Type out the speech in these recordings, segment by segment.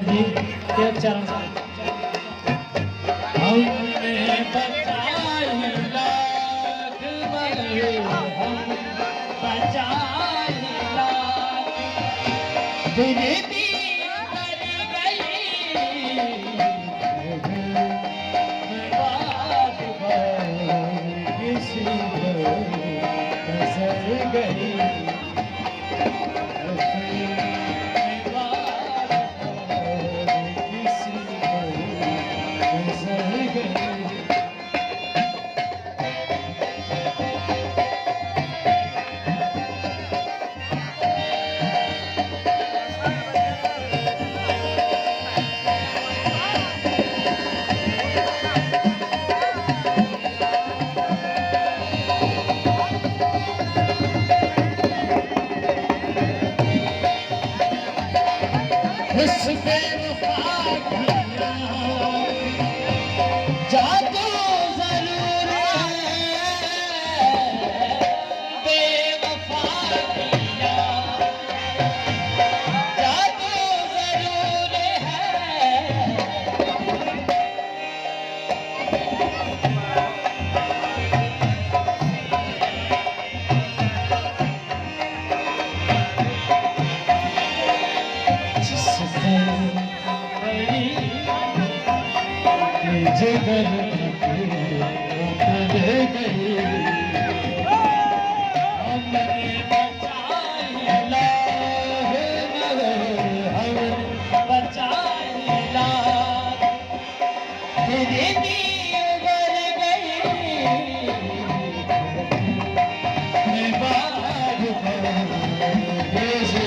जी एक चरण हमने बचाई लाख मगर हम बचाई लाख फिर भी मर गई मैं बात किसी को नजर गई इस बेवफा किया जादू जरूर है बेवफा किया जादू जरूर है जिगर उतर गई हमने बचाई लाख मगर हमने बचाई लाख फिर भी उबर गई मैं बार कैसे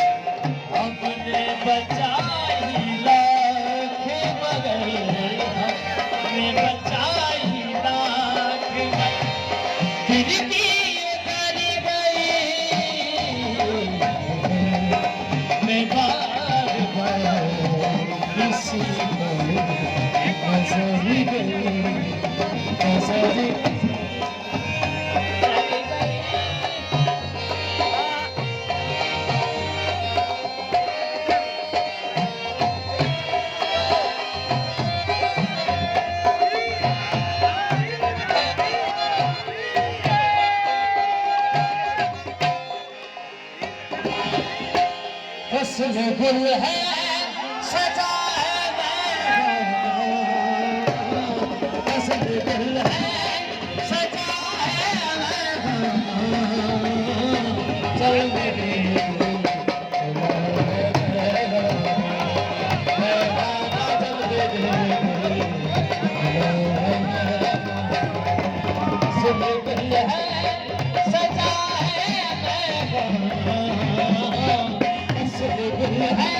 हमने बचाई लाख मगर हमने बचाई लाख फिर भी उतर गई मैं बार किसी को नजर गई नजर फसल गुल है सजा है फसल गुल है सजा है चल मेरे सजा है